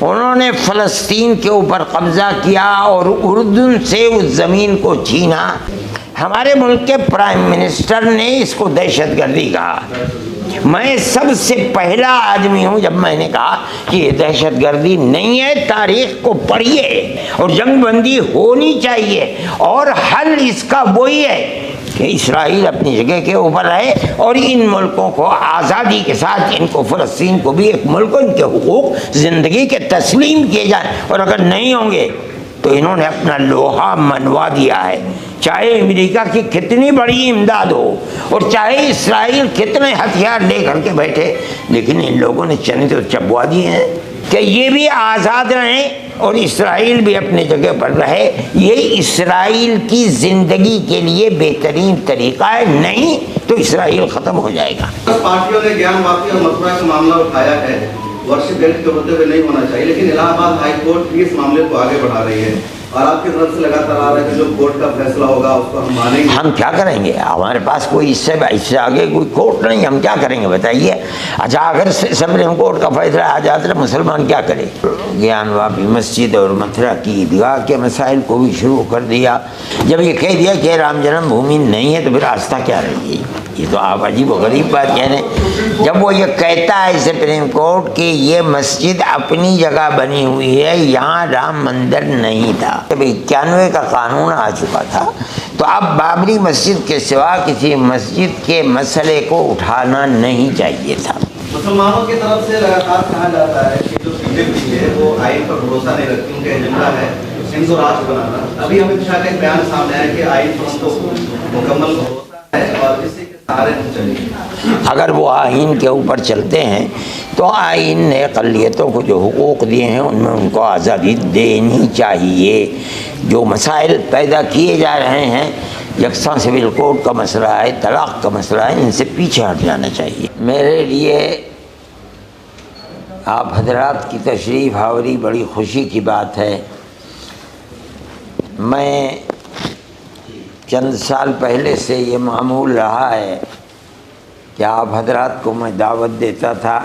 انہوں نے فلسطین کے اوپر قبضہ کیا اور اردن سے اس زمین کو چھینا. ہمارے ملک کے پرائم منسٹر نے اس کو دہشت گردی کہا. میں سب سے پہلا آدمی ہوں جب میں نے کہا کہ یہ دہشت گردی نہیں ہے، تاریخ کو پڑھیے اور جنگ بندی ہونی چاہیے، اور حل اس کا وہی ہے کہ اسرائیل اپنی جگہ کے اوپر رہے اور ان ملکوں کو آزادی کے ساتھ، ان کو فلسطین کو بھی ایک ملک، ان کے حقوق زندگی کے تسلیم کیے جائیں. اور اگر نہیں ہوں گے تو انہوں نے اپنا لوہا منوا دیا ہے، چاہے امریکہ کی کتنی بڑی امداد ہو اور چاہے اسرائیل کتنے ہتھیار لے کر کے بیٹھے، لیکن ان لوگوں نے چنے تو چبوا دیے ہیں کہ یہ بھی آزاد رہیں اور اسرائیل بھی اپنے جگہ پر رہے. یہ اسرائیل کی زندگی کے لیے بہترین طریقہ ہے، نہیں تو اسرائیل ختم ہو جائے گا. پارٹیوں نے گیان واپی اور متھرا کا معاملہ اٹھایا ہے، ورشپ گیٹ کے ہوتے ہوئے نہیں ہونا چاہیے، لیکن الہ آباد ہائی کورٹ بھی اس معاملے کو آگے بڑھا رہی ہے اور آپ کی طرف سے لگاتار آ رہا ہے کہ جو کورٹ کا فیصلہ ہوگا اس کو ہم مانیں گے. ہم کیا کریں گے؟ ہمارے پاس کوئی اس سے آگے کوئی کورٹ نہیں، ہم کیا کریں گے بتائیے؟ اچھا اگر سپریم کورٹ کا فیصلہ آ جاتا ہے مسلمان کیا کرے؟ گیان واپی مسجد اور متھرا کی عیدگاہ کے مسائل کو بھی شروع کر دیا. جب یہ کہہ دیا کہ رام جنم بھومی نہیں ہے تو پھر آستہ کیا رہے گی؟ یہ تو آپ عجیب و غریب بات کہہ رہے ہیں. جب وہ یہ کہتا ہے سپریم کورٹ کہ یہ مسجد اپنی جگہ بنی ہوئی ہے، یہاں رام مندر نہیں تھا، جب 91 کا قانون آ چکا تھا تو اب بابری مسجد کے سوا کسی مسجد کے مسئلے کو اٹھانا نہیں چاہیے تھا. مسلمانوں کی طرف سے لگاتار کہا جاتا ہے کہ جو بی جے پی ہے وہ آئین پر بھروسہ نہیں رکھتی، ان کا ایجنڈا ہے ہندو راج بنانا. ابھی امت شاہ کا ایک بیان سامنے آیا کہ آئین پر ان کو مکمل بھروسہ ہے اور اسی کے سہارے ہم چلیں. اگر وہ آئین کے اوپر چلتے ہیں تو آئین نے اقلیتوں کو جو حقوق دیے ہیں ان میں ان کو آزادی دینی چاہیے. جو مسائل پیدا کیے جا رہے ہیں، یکساں سول کوڈ کا مسئلہ ہے، طلاق کا مسئلہ ہے، ان سے پیچھے ہٹ جانا چاہیے. میرے لیے آپ حضرات کی تشریف آوری بڑی خوشی کی بات ہے. میں چند سال پہلے سے یہ معمول رہا ہے کہ آپ حضرات کو میں دعوت دیتا تھا،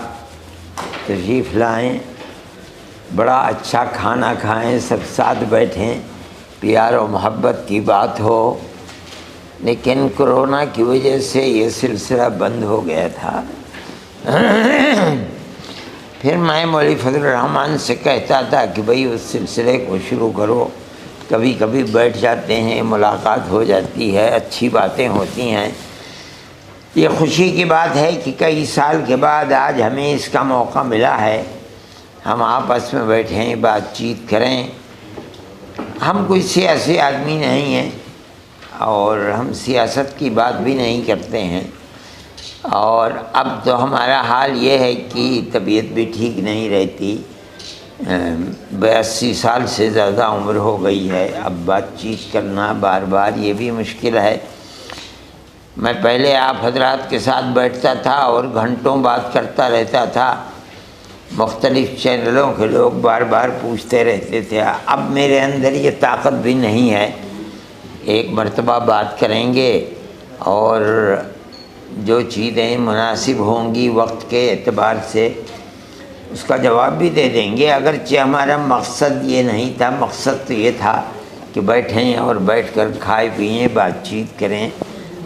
تشریف لائیں، بڑا اچھا کھانا کھائیں، سب ساتھ بیٹھیں، پیار و محبت کی بات ہو. لیکن کرونا کی وجہ سے یہ سلسلہ بند ہو گیا تھا. پھر میں مولوی فضل الرحمان سے کہتا تھا کہ بھئی اس سلسلے کو شروع کرو. کبھی کبھی بیٹھ جاتے ہیں، ملاقات ہو جاتی ہے، اچھی باتیں ہوتی ہیں. یہ خوشی کی بات ہے کہ کئی سال کے بعد آج ہمیں اس کا موقع ملا ہے، ہم آپس میں بیٹھیں، بات چیت کریں. ہم کوئی سیاسی آدمی نہیں ہیں اور ہم سیاست کی بات بھی نہیں کرتے ہیں، اور اب تو ہمارا حال یہ ہے کہ طبیعت بھی ٹھیک نہیں رہتی. 82 سال سے زیادہ عمر ہو گئی ہے. اب بات چیت کرنا بار بار یہ بھی مشکل ہے. میں پہلے آپ حضرات کے ساتھ بیٹھتا تھا اور گھنٹوں بات کرتا رہتا تھا، مختلف چینلوں کے لوگ بار بار پوچھتے رہتے تھے. اب میرے اندر یہ طاقت بھی نہیں ہے. ایک مرتبہ بات کریں گے اور جو چیزیں مناسب ہوں گی وقت کے اعتبار سے اس کا جواب بھی دے دیں گے. اگرچہ ہمارا مقصد یہ نہیں تھا، مقصد تو یہ تھا کہ بیٹھیں اور بیٹھ کر کھائے پئیں، بات چیت کریں،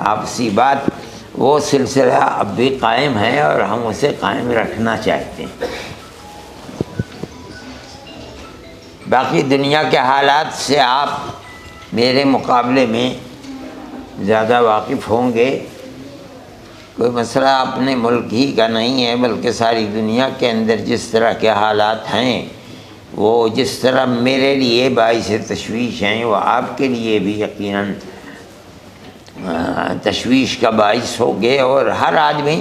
آپسی بات. وہ سلسلہ اب بھی قائم ہے اور ہم اسے قائم رکھنا چاہتے ہیں. باقی دنیا کے حالات سے آپ میرے مقابلے میں زیادہ واقف ہوں گے. کوئی مسئلہ اپنے ملک ہی کا نہیں ہے بلکہ ساری دنیا کے اندر جس طرح کے حالات ہیں، وہ جس طرح میرے لیے باعث تشویش ہیں وہ آپ کے لیے بھی یقیناً تشویش کا باعث ہوگے. اور ہر آدمی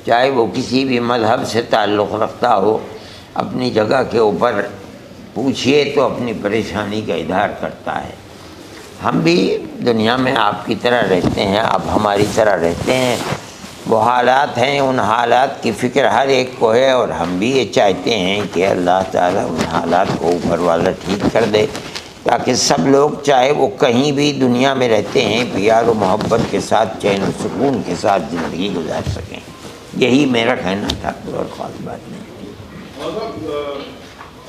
چاہے وہ کسی بھی مذہب سے تعلق رکھتا ہو، اپنی جگہ کے اوپر پوچھئے تو اپنی پریشانی کا اظہار کرتا ہے. ہم بھی دنیا میں آپ کی طرح رہتے ہیں، آپ ہماری طرح رہتے ہیں. وہ حالات ہیں، ان حالات کی فکر ہر ایک کو ہے، اور ہم بھی یہ چاہتے ہیں کہ اللہ تعالیٰ ان حالات کو اوپر والا ٹھیک کر دے، تاکہ سب لوگ چاہے وہ کہیں بھی دنیا میں رہتے ہیں پیار و محبت کے ساتھ چین و سکون کے ساتھ زندگی گزار سکیں۔ یہی میرا کہنا تھا، کوئی اور خاص بات نہیں۔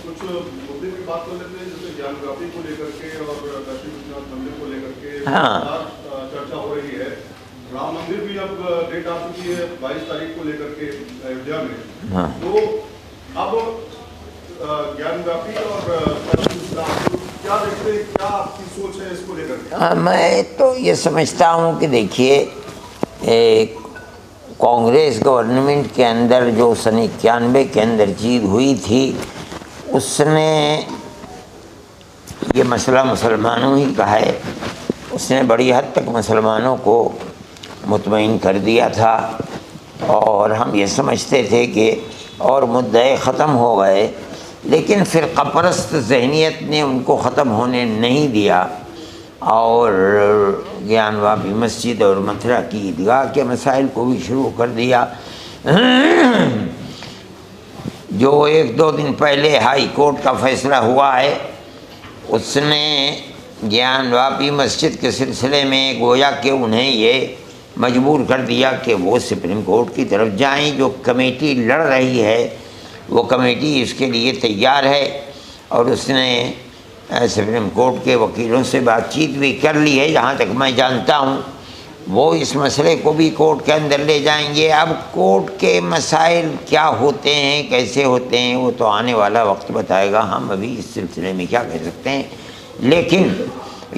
کچھ مدعے کی بات کر لیتے ہیں، جیسے جیوگرافی کو لے کر کے اور کاشی وشوநாத் مندر کو لے کر کے ہاں چرچا ہو رہی ہے۔ رام مندر بھی اب ڈیٹ آ چکی ہے 22 تاریخ کو لے کر کے ایودھیا میں، ہاں، تو اب جیوگرافی اور کاشی وشوநாت کیا دیکھتے ہیں، کیا آپ کی سوچ ہے اس کو لے کر کے؟ میں تو یہ سمجھتا ہوں کہ دیکھیے، کانگریس گورنمنٹ کے اندر جو سن 91 کے اندر چیز ہوئی تھی، اس نے یہ مسئلہ مسلمانوں ہی کا ہے، اس نے بڑی حد تک مسلمانوں کو مطمئن کر دیا تھا، اور ہم یہ سمجھتے تھے کہ اور مدعے ختم ہو گئے، لیکن فرقہ پرست ذہنیت نے ان کو ختم ہونے نہیں دیا، اور گیان واپی مسجد اور متھرا کی عیدگاہ کے مسائل کو بھی شروع کر دیا۔ جو 1-2 دن پہلے ہائی کورٹ کا فیصلہ ہوا ہے، اس نے گیان واپی مسجد کے سلسلے میں گویا کہ انہیں یہ مجبور کر دیا کہ وہ سپریم کورٹ کی طرف جائیں۔ جو کمیٹی لڑ رہی ہے وہ کمیٹی اس کے لیے تیار ہے، اور اس نے سپریم کورٹ کے وکیلوں سے بات چیت بھی کر لی ہے، جہاں تک میں جانتا ہوں وہ اس مسئلے کو بھی کورٹ کے اندر لے جائیں گے۔ اب کورٹ کے مسائل کیا ہوتے ہیں، کیسے ہوتے ہیں، وہ تو آنے والا وقت بتائے گا، ہم ابھی اس سلسلے میں کیا کہہ سکتے ہیں، لیکن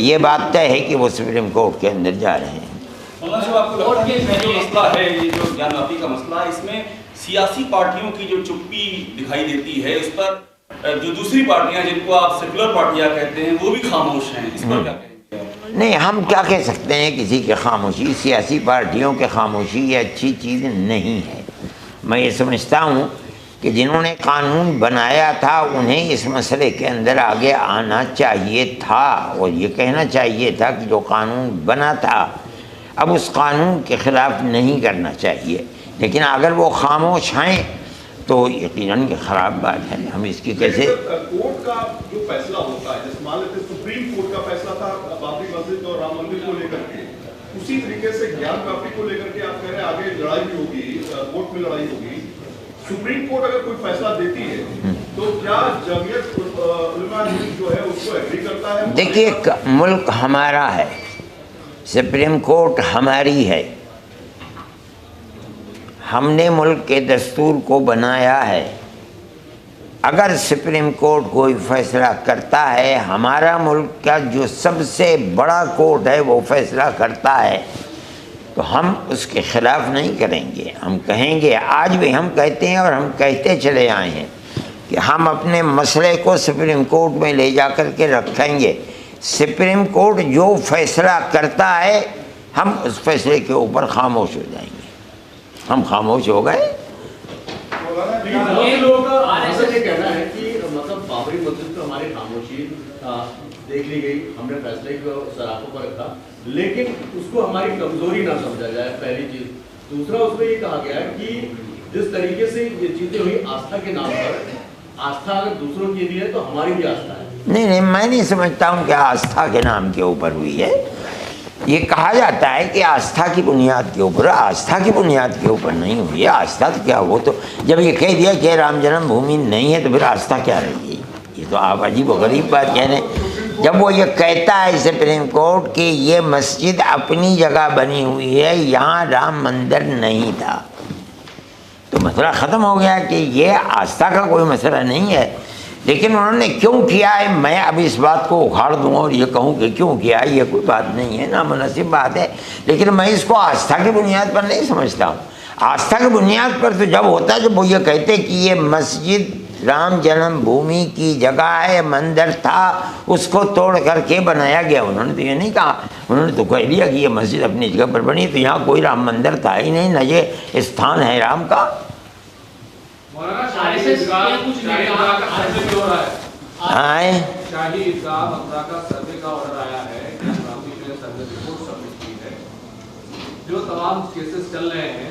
یہ بات طے ہے کہ وہ سپریم کورٹ کے اندر جا رہے ہیں۔ مولانا صاحب، آپ کو لگتا ہے کہ جو مسئلہ ہے، یہ جو گیان واپی کا مسئلہ ہے، اس میں سیاسی پارٹیوں کی جو چپی دکھائی دیتی ہے، اس پر جو دوسری پارٹیاں جن کو آپ سیکولر پارٹیاں کہتے ہیں وہ بھی خاموش ہیں، اس پر کیا کہیں گے؟ نہیں، ہم کیا کہہ سکتے ہیں کسی کی خاموشی؟ سیاسی پارٹیوں کی خاموشی یہ اچھی چیز نہیں ہے۔ میں یہ سمجھتا ہوں کہ جنہوں نے قانون بنایا تھا انہیں اس مسئلے کے اندر آگے آنا چاہیے تھا، اور یہ کہنا چاہیے تھا کہ جو قانون بنا تھا اب اس قانون کے خلاف نہیں کرنا چاہیے، لیکن اگر وہ خاموش ہیں تو یقیناً یہ خراب بات ہے۔ ہم اس کی کیسے کورٹ کا جو فیصلہ ہوتا ہے، جیسے مان لیتے سپریم کورٹ کا فیصلہ تھا بابری مسجد اور رام مندر کو لے کر کے، اسی طریقے سے گیان واپی کو لے کر کے آپ کہہ رہے ہیں آگے لڑائی بھی ہوگی، کورٹ میں لڑائی ہوگی۔ سپریم کورٹ اگر کوئی فیصلہ دیتی ہے تو کیا جمعیت علماء ہند جو ہے اس کو ایگری کرتا ہے؟ دیکھیے، ملک ہمارا ہے، سپریم کورٹ ہماری ہے، ہم نے ملک کے دستور کو بنایا ہے۔ اگر سپریم کورٹ کوئی فیصلہ کرتا ہے، ہمارا ملک کا جو سب سے بڑا کورٹ ہے وہ فیصلہ کرتا ہے، تو ہم اس کے خلاف نہیں کریں گے۔ ہم کہیں گے، آج بھی ہم کہتے ہیں اور ہم کہتے چلے آئے ہیں کہ ہم اپنے مسئلے کو سپریم کورٹ میں لے جا کر کے رکھیں گے۔ سپریم کورٹ جو فیصلہ کرتا ہے ہم اس فیصلے کے اوپر خاموش ہو جائیں گے۔ ہم خاموش ہو گئے۔ یہ لوگ یہ کہنا ہے کہ مطلب بابری مسجد پر ہماری خاموشی دیکھ لی گئی، ہم نے فیصلے کو سراخوں پر رکھا، لیکن اس کو ہماری کمزوری نہ سمجھا جائے، پہلی چیز۔ دوسرا، اس میں یہ کہا گیا ہے کہ جس طریقے سے یہ چیزیں ہوئی آستھا کے نام پر، آستھا اگر دوسروں کی بھی ہے تو ہماری بھی آستھا ہے۔ نہیں، میں نہیں سمجھتا ہوں کہ آستھا کے نام کے اوپر ہوئی ہے۔ یہ کہا جاتا ہے کہ آستھا کی بنیاد کے اوپر، آستھا کی بنیاد کے اوپر نہیں ہوئی ہے۔ آستھا تو کیا، وہ تو جب یہ کہہ دیا کہ رام جنم بھومی نہیں ہے تو پھر آستھا کیا رہی ہے؟ یہ تو آپ عجیب و غریب بات کہہ رہے ہیں۔ جب وہ یہ کہتا ہے سپریم کورٹ کہ یہ مسجد اپنی جگہ بنی ہوئی ہے، یہاں رام مندر نہیں تھا، تو مسئلہ ختم ہو گیا کہ یہ آستھا کا کوئی مسئلہ نہیں ہے۔ لیکن انہوں نے کیوں کیا ہے، میں اب اس بات کو اکھاڑ دوں اور یہ کہوں کہ کیوں کیا ہے، یہ کوئی بات نہیں ہے، نامناسب بات ہے، لیکن میں اس کو آستھا کی بنیاد پر نہیں سمجھتا ہوں۔ آستھا کی بنیاد پر تو جب ہوتا ہے جب وہ یہ کہتے کہ یہ مسجد رام جنم بھومی کی جگہ ہے، مندر تھا، اس کو توڑ کر کے بنایا گیا۔ انہوں نے تو یہ نہیں کہا، انہوں نے تو کہہ دیا کہ یہ مسجد اپنی جگہ پر بنی، تو یہاں کوئی رام مندر تھا ہی نہیں، نہ یہ استھان ہے رام کا۔ شاہی عیدگاہ مقبرہ کا سروے کا آرڈر آیا ہے، سروے رپورٹ سبمٹ کی ہے، جو تمام کیسز چل رہے ہیں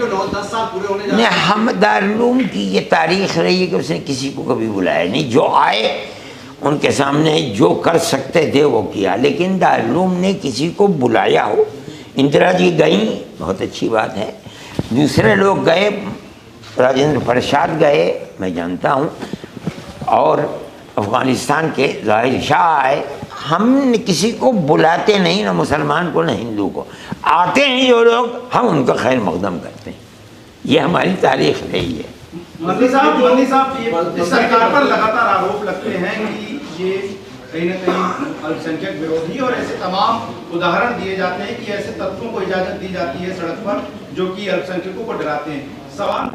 9-10 سال پورے ہونے جا رہے نہیں، ہم دارالعلوم کی یہ تاریخ رہی ہے کہ اس نے کسی کو کبھی بلایا نہیں. جو آئے ان کے سامنے جو کر سکتے تھے وہ کیا، لیکن دارالعلوم نے کسی کو بلایا ہو. اندرا جی گئیں، بہت اچھی بات ہے. دوسرے لوگ گئے، راجندر پرساد گئے، میں جانتا ہوں، اور افغانستان کے ظاہر شاہ آئے. ہم نے کسی کو بلاتے نہیں، نہ مسلمان کو نہ ہندو کو. آتے ہیں جو لوگ، ہم ان کا خیر مقدم کرتے ہیں. یہ ہماری تاریخ رہی ہے. مندی صاحب یہ سرکار پر لگاتار آروپ لگتے ہیں کہ یہ کہیں نہ کہیں الپ سنکھیک ورودھی، اور ایسے تمام اداہرن دیے جاتے ہیں کہ ایسے تتووں کو اجازت دی جاتی ہے سڑک پر جو کہ الپ سنکھیکوں کو ڈراتے ہیں. سوال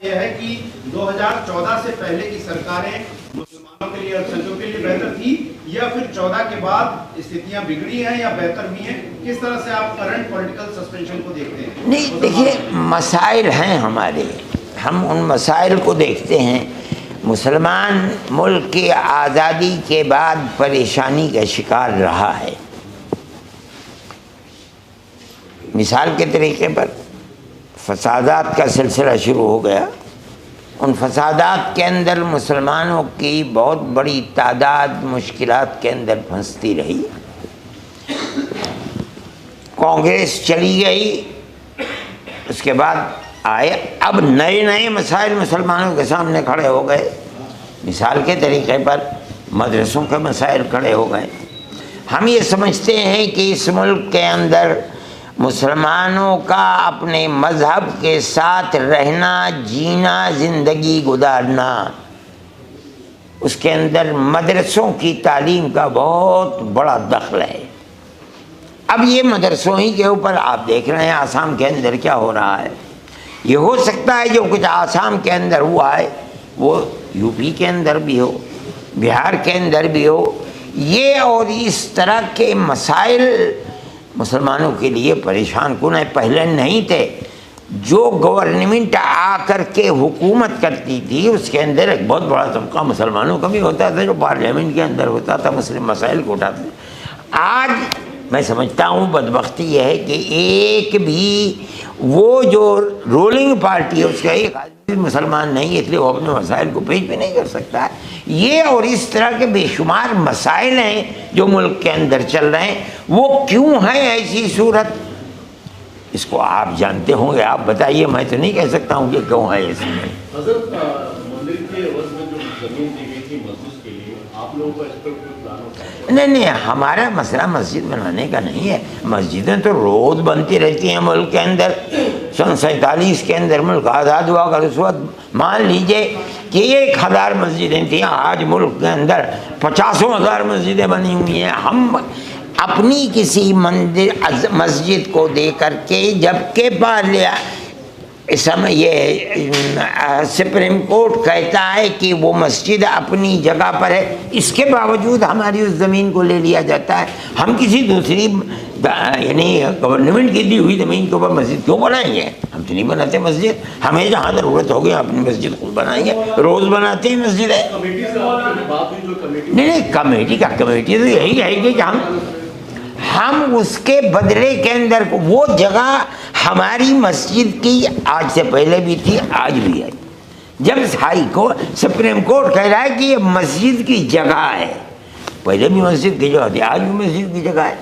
یہ ہے کہ 2014 سے پہلے کی سرکاریں مسلمانوں کے لیے، الپ سنکھیکوں کے لیے بہتر تھی، یا پھر 14 کے بعد استھتیاں بگڑی ہیں یا بہتر ہوئی ہیں؟ کس طرح سے آپ کرنٹ پولیٹیکل سسپینشن کو دیکھتے ہیں؟ نہیں، دیکھیے مسائل ہیں ہمارے، ہم ان مسائل کو دیکھتے ہیں. مسلمان ملک کی آزادی کے بعد پریشانی کا شکار رہا ہے. مثال کے طریقے پر فسادات کا سلسلہ شروع ہو گیا. ان فسادات کے اندر مسلمانوں کی بہت بڑی تعداد مشکلات کے اندر پھنستی رہی. کانگریس چلی گئی، اس کے بعد آئے، اب نئے نئے مسائل مسلمانوں کے سامنے کھڑے ہو گئے. مثال کے طریقے پر مدرسوں کے مسائل کھڑے ہو گئے. ہم یہ سمجھتے ہیں کہ اس ملک کے اندر مسلمانوں کا اپنے مذہب کے ساتھ رہنا، جینا، زندگی گزارنا، اس کے اندر مدرسوں کی تعلیم کا بہت بڑا دخل ہے. اب یہ مدرسوں ہی کے اوپر آپ دیکھ رہے ہیں آسام کے اندر کیا ہو رہا ہے. یہ ہو سکتا ہے جو کچھ آسام کے اندر ہوا ہے وہ یو پی کے اندر بھی ہو، بہار کے اندر بھی ہو. یہ اور اس طرح کے مسائل مسلمانوں کے لیے پریشان کن ہے. پہلے نہیں تھے. جو گورنمنٹ آ کر کے حکومت کرتی تھی اس کے اندر ایک بہت بڑا طبقہ مسلمانوں کا بھی ہوتا تھا جو پارلیمنٹ کے اندر ہوتا تھا، مسلم مسائل کو اٹھاتے تھے. آج میں سمجھتا ہوں بدبختی یہ ہے کہ ایک بھی وہ جو رولنگ پارٹی ہے اس کا ایک آدمی مسلمان نہیں ہے، اس لیے وہ اپنے مسائل کو پیش بھی نہیں کر سکتا ہے. یہ اور اس طرح کے بے شمار مسائل ہیں جو ملک کے اندر چل رہے ہیں. وہ کیوں ہے ایسی صورت؟ اس کو آپ جانتے ہوں گے، آپ بتائیے. میں تو نہیں کہہ سکتا ہوں کہ کیوں ہے ایسی. حضرت مندر کے عوض میں جو زمین دی گئی تھی مسجد کے لیے، آپ لوگوں کا اس پر کوئی پلان ہوتا ہے؟ نہیں، ہمارا مسئلہ مسجد بنانے کا نہیں ہے. مسجدیں تو روز بنتی رہتی ہیں ملک کے اندر. سن 47 کے اندر ملک آزاد ہوا کر اس وقت مان لیجئے کہ 1000 مسجدیں تھیں، آج ملک کے اندر 50,000 مسجدیں بنی ہوئی ہیں. ہم اپنی کسی مسجد کو دے کر کے جب کہ اس سمے یہ سپریم کورٹ کہتا ہے کہ وہ مسجد اپنی جگہ پر ہے، اس کے باوجود ہماری اس زمین کو لے لیا جاتا ہے. ہم کسی دوسری یعنی گورنمنٹ کی دی ہوئی زمین کے اوپر مسجد کیوں بنائیں گے؟ ہم تو نہیں بناتے مسجد. ہمیں جہاں ضرورت ہوگی اپنی مسجد خود بنائیں گے. روز بناتے ہیں مسجد ہے. نہیں، کمیٹی تو یہی ہے کہ ہم اس کے بدلے کے اندر وہ جگہ ہماری مسجد کی آج سے پہلے بھی تھی، آج بھی ہے. جب سپریم کورٹ کہہ رہا ہے کہ یہ مسجد کی جگہ ہے، پہلے بھی مسجد کی جگہ تھی، آج بھی مسجد کی جگہ ہے.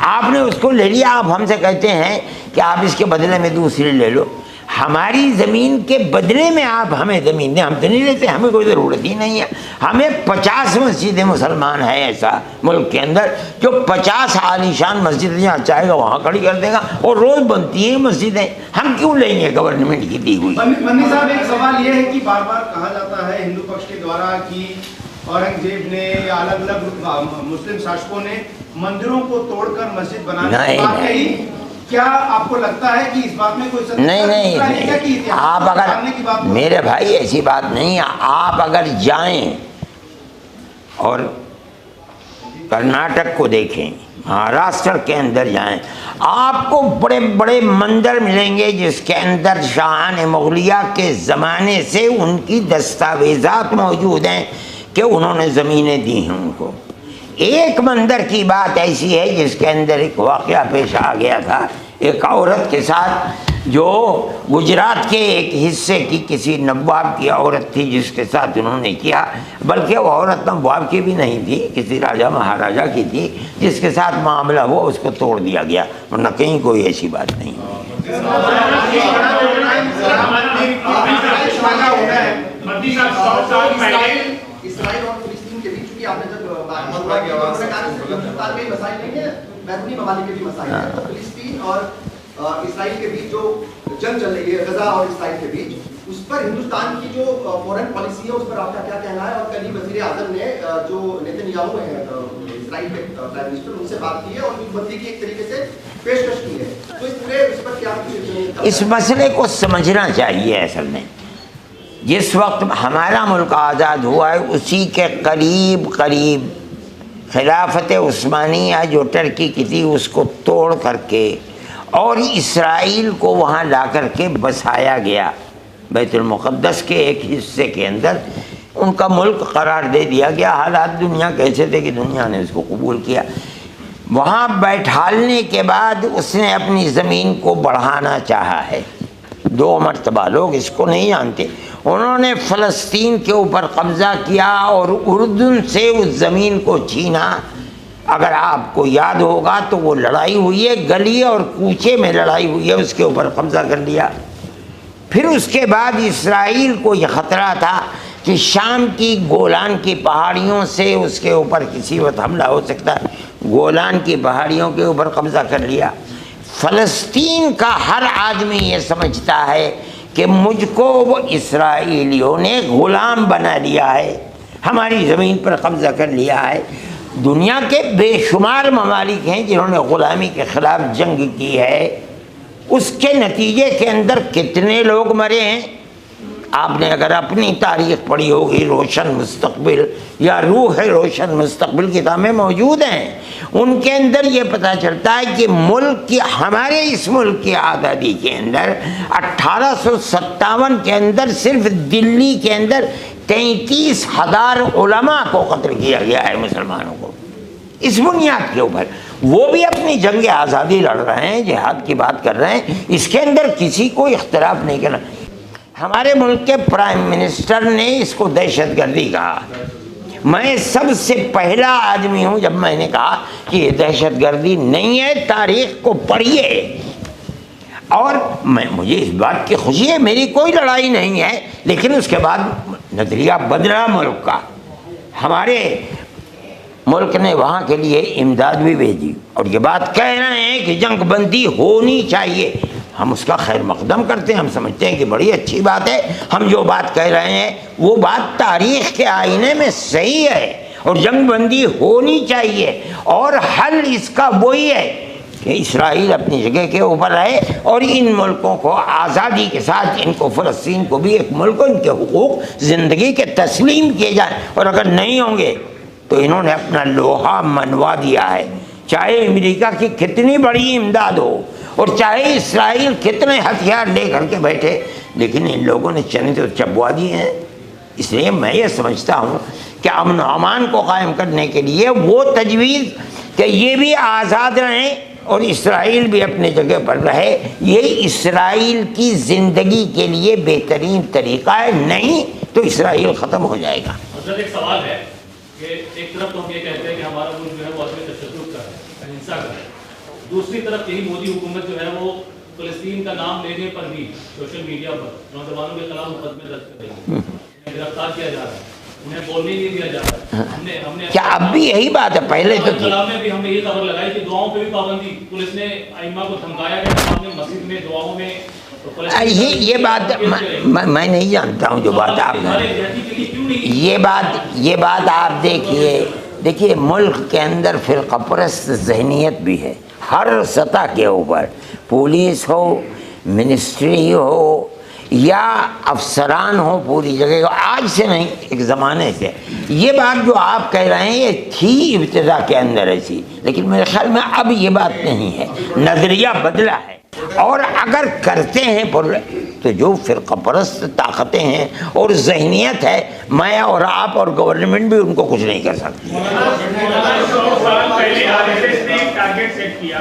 آپ نے اس کو لے لیا، آپ ہم سے کہتے ہیں کہ آپ اس کے بدلے میں دوسری لے لو. ہماری زمین کے بدلے میں آپ ہمیں زمین دیں، ہم تو نہیں لیتے، ہمیں کوئی ضرورت ہی نہیں ہے. ہمیں 50 مسجدیں مسلمان ہیں ایسا ملک کے اندر جو 50 عالیشان مسجد جہاں چاہے گا وہاں کھڑی کر دے گا، اور روز بنتی ہیں مسجدیں. ہم کیوں لیں گے گورنمنٹ کی دی ہوئی؟ مندی صاحب ایک سوال یہ ہے کہ بار بار کہا جاتا ہے ہندو پکش کے دوارا کہ اورنگزیب نے یا الگ الگ مسلم شاشکوں نے مندروں کو توڑ کر مسجد بنانے کی بات کہی. کیا آپ کو لگتا ہے کہ اس بات میں کوئی سچ نہیں. آپ اگر میرے بھائی ایسی بات نہیں ہے. آپ اگر جائیں اور کرناٹک کو دیکھیں، مہاراشٹر کے اندر جائیں، آپ کو بڑے بڑے مندر ملیں گے جس کے اندر شاہان مغلیہ کے زمانے سے ان کی دستاویزات موجود ہیں کہ انہوں نے زمینیں دی ہیں ان کو. ایک مندر کی بات ایسی ہے جس کے اندر ایک واقعہ پیش آ گیا تھا. ایک عورت کے ساتھ جو گجرات کے ایک حصے کی کسی نواب کی عورت تھی جس کے ساتھ انہوں نے کیا، بلکہ وہ عورت نواب کی بھی نہیں تھی، کسی راجہ مہاراجہ کی تھی، جس کے ساتھ معاملہ ہوا اس کو توڑ دیا گیا، ورنہ کہیں کوئی ایسی بات نہیں۔ اسرائیل اور فلسطین کے بیچ کی آپ نے جب مسائل نہیں ہے، بیرونی ممالک کے بھی مسائل ہیں، تو فلسطین اور اسرائیل کے بیچ جو جنگ چل رہی ہے غزہ اور اسرائیل کے بیچ، اس پر ہندوستان کی جو فورن پالیسی ہے اس پر آپ کا کیا کہنا ہے؟ اور کل ہی وزیر اعظم نے جو نیتن یاہو ہیں اسرائیل کے پرائم منسٹر، ان سے بات کی ہے اور یوتھ بندی کی ایک طریقے سے پیشکش کی ہے، تو اس پورے اس پر کیا اس مسئلے کو سمجھنا چاہیے۔ اصل میں جس وقت ہمارا ملک آزاد ہوا ہے اسی کے قریب خلافت عثمانیہ جو ٹرکی کی تھی اس کو توڑ کر کے اور اسرائیل کو وہاں لا کر کے بسایا گیا، بیت المقدس کے ایک حصے کے اندر ان کا ملک قرار دے دیا گیا۔ حالات دنیا کیسے تھے کہ دنیا نے اس کو قبول کیا۔ وہاں بیٹھالنے کے بعد اس نے اپنی زمین کو بڑھانا چاہا ہے، 2 مرتبہ، لوگ اس کو نہیں جانتے۔ انہوں نے فلسطین کے اوپر قبضہ کیا اور اردن سے اس زمین کو چھینا۔ اگر آپ کو یاد ہوگا تو وہ لڑائی ہوئی ہے، گلی اور کوچے میں لڑائی ہوئی ہے، اس کے اوپر قبضہ کر لیا۔ پھر اس کے بعد اسرائیل کو یہ خطرہ تھا کہ شام کی گولان کی پہاڑیوں سے اس کے اوپر کسی وقت حملہ ہو سکتا ہے، گولان کی پہاڑیوں کے اوپر قبضہ کر لیا۔ فلسطین کا ہر آدمی یہ سمجھتا ہے کہ مجھ کو وہ اسرائیلیوں نے غلام بنا لیا ہے، ہماری زمین پر قبضہ کر لیا ہے۔ دنیا کے بے شمار ممالک ہیں جنہوں نے غلامی کے خلاف جنگ کی ہے، اس کے نتیجے کے اندر کتنے لوگ مرے ہیں۔ آپ نے اگر اپنی تاریخ پڑھی ہوگی، روشن مستقبل یا روح روشن مستقبل کتابیں موجود ہیں، ان کے اندر یہ پتہ چلتا ہے کہ ملک کی، ہمارے اس ملک کی آزادی کے اندر 1857 کے اندر صرف دلی کے اندر 33,000 علماء کو قتل کیا گیا ہے، مسلمانوں کو، اس بنیاد کے اوپر۔ وہ بھی اپنی جنگ آزادی لڑ رہے ہیں، جہاد کی بات کر رہے ہیں، اس کے اندر کسی کو اختلاف نہیں کرنا۔ ہمارے ملک کے پرائم منسٹر نے اس کو دہشت گردی کہا۔ میں سب سے پہلا آدمی ہوں جب میں نے کہا کہ یہ دہشت گردی نہیں ہے، تاریخ کو پڑھیے۔ اور مجھے اس بات کی خوشی ہے، میری کوئی لڑائی نہیں ہے، لیکن اس کے بعد نظریہ بدلا ملک کا۔ ہمارے ملک نے وہاں کے لیے امداد بھی بھیجی اور یہ بات کہہ رہے ہیں کہ جنگ بندی ہونی چاہیے۔ ہم اس کا خیر مقدم کرتے ہیں، ہم سمجھتے ہیں کہ بڑی اچھی بات ہے۔ ہم جو بات کہہ رہے ہیں وہ بات تاریخ کے آئینے میں صحیح ہے اور جنگ بندی ہونی چاہیے، اور حل اس کا وہی ہے کہ اسرائیل اپنی جگہ کے اوپر رہے اور ان ملکوں کو آزادی کے ساتھ، ان کو فلسطین کو بھی ایک ملک، ان کے حقوق زندگی کے تسلیم کیے جائیں۔ اور اگر نہیں ہوں گے تو انہوں نے اپنا لوہا منوا دیا ہے، چاہے امریکہ کی کتنی بڑی امداد ہو اور چاہے اسرائیل کتنے ہتھیار لے کر کے بیٹھے، لیکن ان لوگوں نے چنے تو چبوا دیے ہیں۔ اس لیے میں یہ سمجھتا ہوں کہ امن و امان کو قائم کرنے کے لیے وہ تجویز کہ یہ بھی آزاد رہیں اور اسرائیل بھی اپنے جگہ پر رہے، یہ اسرائیل کی زندگی کے لیے بہترین طریقہ ہے، نہیں تو اسرائیل ختم ہو جائے گا۔ حضرت ایک سوال ہے کہ ایک طرف تو ہم یہ کہتے ہیں کہ ہمارا ملک جو ہے وہ عدم تشدد کا ہے، اہنسا کا ہے، دوسری طرف یہی مودی حکومت جو ہے وہ فلسطین کا نام لینے پر بھی سوشل میڈیا پر نوجوانوں کے خلاف مقدمے درج کر رہی ہے، انہیں گرفتار کیا جا رہا ہے، انہیں بولنے نہیں دیا جا رہا ہے۔ ہم نے کیا اب بھی یہی بات ہے؟ پہلے تو کلام میں بھی ہم نے یہ خبر لگائی کہ دعاؤں پہ بھی پابندی، پولیس نے ائمہ کو دھمکایا گیا، آپ نے مسجد میں دعاؤں میں یہ بات میں نہیں جانتا ہوں جو بات آپ نے، یہ بات آپ دیکھیے ملک کے اندر فرقہ پرست ذہنیت بھی ہے ہر سطح کے اوپر، پولیس ہو، منسٹری ہو یا افسران ہو، پوری جگہ، آج سے نہیں ایک زمانے سے۔ یہ بات جو آپ کہہ رہے ہیں یہ تھی ابتدا کے اندر ایسی، لیکن میرے خیال میں اب یہ بات نہیں ہے، نظریہ بدلا ہے۔ اور اگر کرتے ہیں تو جو فرقہ پرست طاقتیں ہیں اور ذہنیت ہے، میں اور آپ اور گورنمنٹ بھی ان کو کچھ نہیں کر سکتی۔ پہلے RSS نے ایک ٹارگٹ سیٹ کیا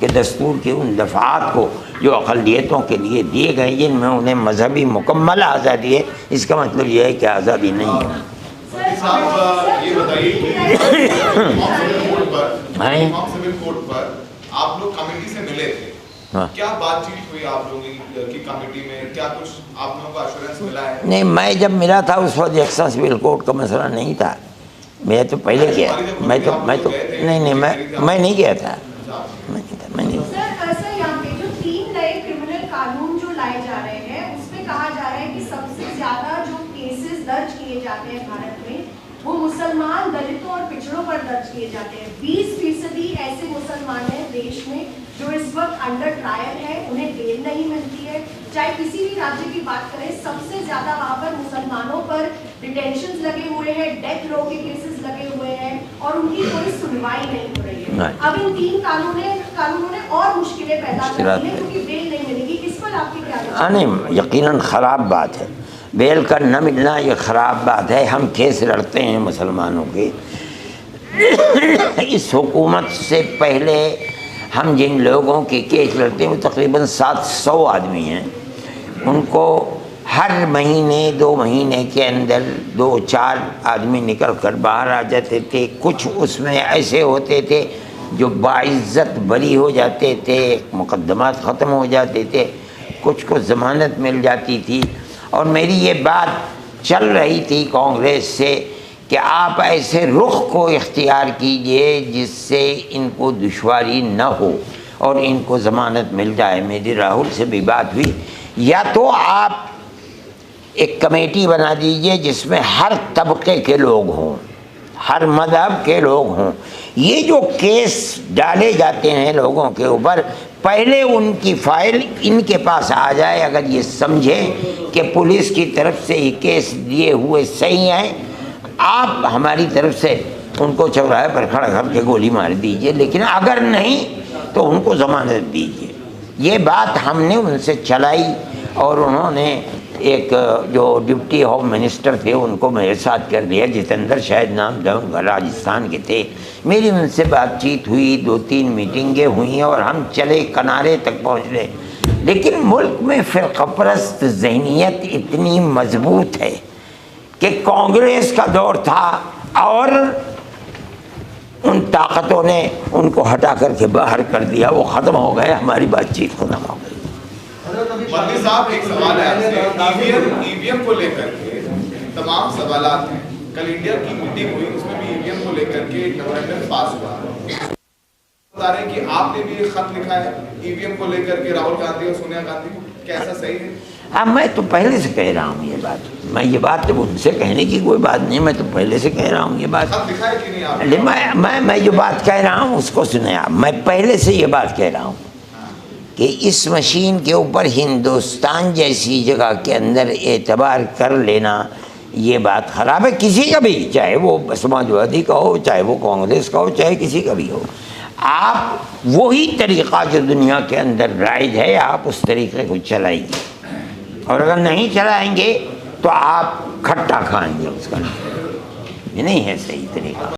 کہ دستور کی ان دفعات کو جو اقلیتوں کے لیے دیے گئے جن میں انہیں مذہبی مکمل آزادی ہے، اس کا مطلب یہ ہے کہ آزادی نہیں ہے۔ صاحب یہ بتائیے کہ سول کوڈ پر آپ لوگ کمیٹی سے ملے تھے، کیا بات چیت ہوئی آپ لوگوں کی کمیٹی میں؟ کیا کچھ آپ لوگوں کو ایشورنس ملا ہے؟ نہیں، میں جب ملا تھا اس وقت یکساں سول کوڈ کا مسئلہ نہیں تھا، میں تو پہلے کیا میں نہیں گیا تھا۔ سر یہاں پہ جو 3 نئے کرمنل قانون جو لائے جا رہے ہیں اس میں کہا جا رہا ہے کہ سب سے زیادہ جو کیسز درج کیے جاتے ہیں بھارت میں وہ مسلمان، دلتوں اور پچھڑوں پر درج کیے جاتے ہیں۔ 20% ایسے مسلمان ہیں دیش میں جو اس وقت انڈر ٹرائل ہے، انہیں بیل نہیں ملتی ہے۔ چاہے کسی بھی راجیہ کی بات کریں، سب سے زیادہ وہاں پر مسلمانوں پر ڈیٹینشنز لگے ہوئے ہیں، ڈیتھ رو کے کیسز لگے ہوئے ہیں اور ان کی کوئی سنوائی نہیں ہو رہی ہے۔ اب ان 3 قانونوں نے اور مشکلیں پیدا کر دی ہیں کیونکہ بیل نہیں ملے گی۔ اس پر آپ کی کیا؟ نہیں، یقیناً خراب بات ہے، بیل کا نہ ملنا یہ خراب بات ہے۔ ہم کیس لڑتے ہیں مسلمانوں کے، اس حکومت سے پہلے ہم جن لوگوں کے کیس لڑتے ہیں وہ تقریباً 700 آدمی ہیں، ان کو ہر مہینے 2 مہینے کے اندر 2-4 آدمی نکل کر باہر آ جاتے تھے۔ کچھ اس میں ایسے ہوتے تھے جو باعزت بری ہو جاتے تھے، مقدمات ختم ہو جاتے تھے، کچھ کو ضمانت مل جاتی تھی۔ اور میری یہ بات چل رہی تھی کانگریس سے کہ آپ ایسے رخ کو اختیار کیجئے جس سے ان کو دشواری نہ ہو اور ان کو ضمانت مل جائے۔ میری راہل سے بھی بات ہوئی، یا تو آپ ایک کمیٹی بنا دیجئے جس میں ہر طبقے کے لوگ ہوں، ہر مذہب کے لوگ ہوں۔ یہ جو کیس ڈالے جاتے ہیں لوگوں کے اوپر، پہلے ان کی فائل ان کے پاس آ جائے، اگر یہ سمجھیں کہ پولیس کی طرف سے یہ کیس دیے ہوئے صحیح ہیں، آپ ہماری طرف سے ان کو چوراہے پر کھڑا کر کے گولی مار دیجئے، لیکن اگر نہیں تو ان کو ضمانت دیجئے۔ یہ بات ہم نے ان سے چلائی اور انہوں نے ایک جو ڈپٹی ہوم منسٹر تھے ان کو میرے ساتھ کر دیا، جتیندر شاید نام تھا ان کا، راجستھان کے تھے۔ میری ان سے بات چیت ہوئی، 2-3 میٹنگیں ہوئیں اور ہم چلے کنارے تک پہنچ گئے۔ لیکن ملک میں فرقہ پرست ذہنیت اتنی مضبوط ہے کہ کانگریس کا دور تھا اور ان طاقتوں نے ان کو ہٹا کر کے باہر کر دیا، وہ ختم ہو گئے، ہماری بات چیت ختم ہو گئی۔ مدنی صاحب ایک سوال ہے آپ سے، ای وی ایم کو لے کر کے تمام سوالات ہیں۔ کل انڈیا کی میٹنگ ہوئی، اس میں بھی ای وی ایم کو لے کر کے ایک میمورنڈم پاس ہوا۔ بتا رہے ہیں کہ آپ نے بھی ایک خط لکھا ہے ای وی ایم کو لے کر کے راہل گاندھی اور سونیا گاندھی کو، کیا ایسا صحیح ہے؟ ہاں، میں تو پہلے سے کہہ رہا ہوں یہ بات، میں یہ بات تو ان سے کہنے کی کوئی بات نہیں، میں تو پہلے سے کہہ رہا ہوں یہ بات۔ خط لکھا ہے کہ نہیں آپ نے؟ میں جو بات کہہ رہا ہوں اس کو سنیں آپ، میں پہلے سے یہ بات کہہ رہا ہوں کہ اس مشین کے اوپر ہندوستان جیسی جگہ کے اندر اعتبار کر لینا یہ بات خراب ہے، کسی کا بھی، چاہے وہ سماجوادی کا ہو، چاہے وہ کانگریس کا ہو، چاہے کسی کا بھی ہو۔ آپ وہی طریقہ جو دنیا کے اندر رائج ہے آپ اس طریقے کو چلائیے، اور اگر نہیں چلائیں گے تو آپ کھٹا کھائیں گے اس کا، یہ نہیں ہے صحیح طریقہ۔